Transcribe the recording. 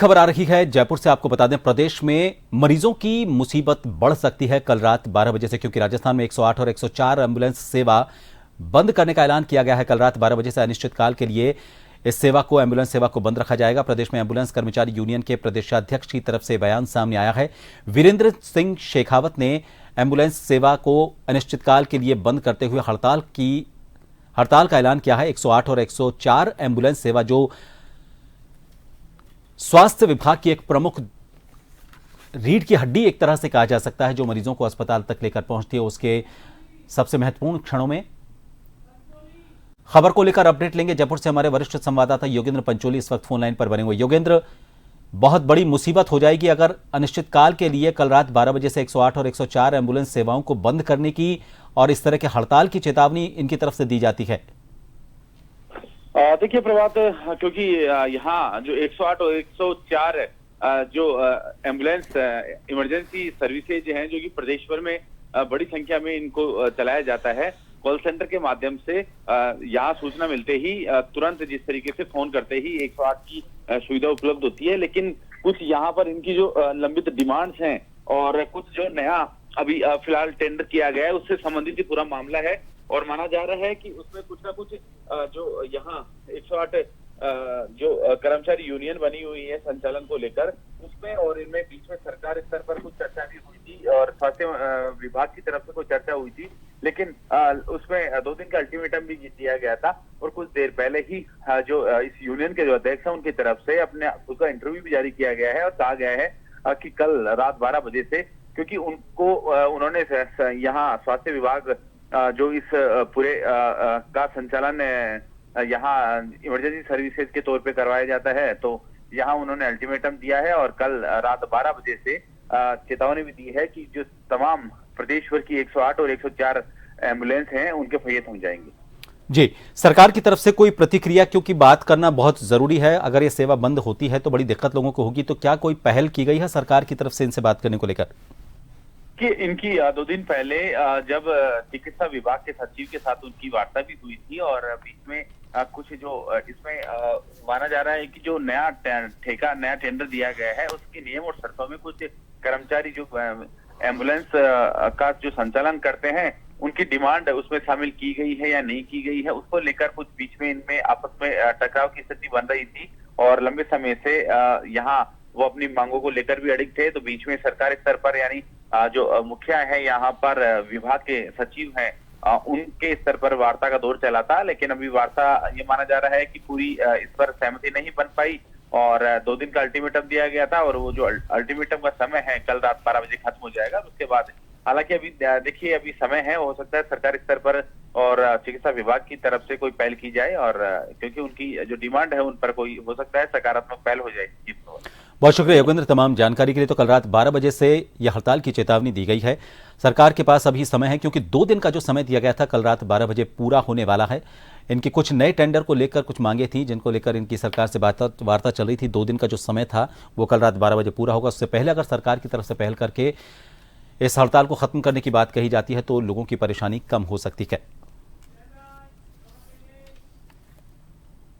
खबर आ रही है जयपुर से। आपको बता दें, प्रदेश में मरीजों की मुसीबत बढ़ सकती है कल रात 12 बजे से, क्योंकि राजस्थान में 108 और 104 एम्बुलेंस सेवा बंद करने का ऐलान किया गया है। कल रात 12 बजे से अनिश्चितकाल के लिए इस सेवा को, एम्बुलेंस सेवा को बंद रखा जाएगा। प्रदेश में एम्बुलेंस कर्मचारी यूनियन के प्रदेशाध्यक्ष की तरफ से बयान सामने आया है। वीरेंद्र सिंह शेखावत ने एम्बुलेंस सेवा को अनिश्चितकाल के लिए बंद करते हुए हड़ताल का ऐलान किया है। 108 और 104 एम्बुलेंस सेवा जो स्वास्थ्य विभाग की एक प्रमुख रीढ़ की हड्डी एक तरह से कहा जा सकता है, जो मरीजों को अस्पताल तक लेकर पहुंचती है, उसके सबसे महत्वपूर्ण क्षणों में खबर को लेकर अपडेट लेंगे। जयपुर से हमारे वरिष्ठ संवाददाता योगेंद्र पंचोली इस वक्त फोन लाइन पर बने हुए। योगेंद्र, बहुत बड़ी मुसीबत हो जाएगी अगर अनिश्चितकाल के लिए कल रात 12 बजे से 108 और 104 एम्बुलेंस सेवाओं को बंद करने की और इस तरह के हड़ताल की चेतावनी इनकी तरफ से दी जाती है। देखिए प्रभात, क्योंकि यहाँ जो 108 और 104 जो एम्बुलेंस इमरजेंसी सर्विसेज हैं, जो कि प्रदेश भर में बड़ी संख्या में इनको चलाया जाता है, कॉल सेंटर के माध्यम से यहाँ सूचना मिलते ही तुरंत जिस तरीके से फोन करते ही 108 की सुविधा उपलब्ध होती है। लेकिन कुछ यहाँ पर इनकी जो लंबित डिमांड्स हैं और कुछ जो नया अभी फिलहाल टेंडर किया गया है, उससे संबंधित ही पूरा मामला है। और माना जा रहा है कि उसमें कुछ ना कुछ जो यहाँ 108 जो कर्मचारी यूनियन बनी हुई है संचालन को लेकर, उसमें और इनमें बीच में सरकार स्तर पर कुछ चर्चा भी हुई थी और स्वास्थ्य विभाग की तरफ से कुछ चर्चा हुई थी। लेकिन उसमें 2 दिन का अल्टीमेटम भी दिया गया था और कुछ देर पहले ही जो इस यूनियन के जो अध्यक्ष हैं उनकी तरफ से अपने उसका इंटरव्यू भी जारी किया गया है और कहा गया है कि कल रात 12 बजे से, क्योंकि उन्होंने यहाँ स्वास्थ्य विभाग जो इस पूरे का संचालन यहाँ इमरजेंसी सर्विसेज के तौर पे करवाया जाता है, तो यहाँ उन्होंने अल्टीमेटम दिया है और कल रात 12 बजे से चेतावनी भी दी है कि जो तमाम प्रदेश भर की 108 और 104 एम्बुलेंस हैं उनके पहिए थम जाएंगे। जी, सरकार की तरफ से कोई प्रतिक्रिया, क्योंकि बात करना बहुत जरूरी है। अगर ये सेवा बंद होती है तो बड़ी दिक्कत लोगों को होगी, तो क्या कोई पहल की गई है सरकार की तरफ से इनसे बात करने को लेकर? कि इनकी 2 दिन पहले जब चिकित्सा विभाग के सचिव के साथ उनकी वार्ता भी हुई थी और बीच में कुछ जो इसमें माना जा रहा है कि जो नया टेंडर दिया गया है, उसके नियम और शर्तों में कुछ कर्मचारी जो एम्बुलेंस का जो संचालन करते हैं, उनकी डिमांड उसमें शामिल की गई है या नहीं की गई है, उसको लेकर कुछ बीच में इनमें आपस में टकराव की स्थिति बन रही थी और लंबे समय से यहाँ वो अपनी मांगों को लेकर भी अड़िग थे। तो बीच में सरकार स्तर पर, यानी जो मुखिया है यहाँ पर, विभाग के सचिव हैं, उनके स्तर पर वार्ता का दौर चला था। लेकिन अभी वार्ता ये माना जा रहा है कि पूरी इस पर सहमति नहीं बन पाई और 2 दिन का अल्टीमेटम दिया गया था और वो जो अल्टीमेटम का समय है कल रात 12 बजे खत्म हो जाएगा। उसके बाद हालांकि अभी देखिए, अभी समय है, हो सकता है सरकारी स्तर पर और चिकित्सा विभाग की तरफ से कोई पहल की जाए और क्योंकि उनकी जो डिमांड है उन पर कोई हो सकता है सकारात्मक पहल हो जाएगी। बहुत शुक्रिया योगेंद्र तमाम जानकारी के लिए। तो कल रात 12 बजे से यह हड़ताल की चेतावनी दी गई है। सरकार के पास अभी समय है, क्योंकि 2 दिन का जो समय दिया गया था कल रात 12 बजे पूरा होने वाला है। इनकी कुछ नए टेंडर को लेकर कुछ मांगे थी, जिनको लेकर इनकी सरकार से वार्ता चल रही थी। 2 दिन का जो समय था वो कल रात 12 बजे पूरा होगा। उससे पहले अगर सरकार की तरफ से पहल करके इस हड़ताल को खत्म करने की बात कही जाती है तो लोगों की परेशानी कम हो सकती है।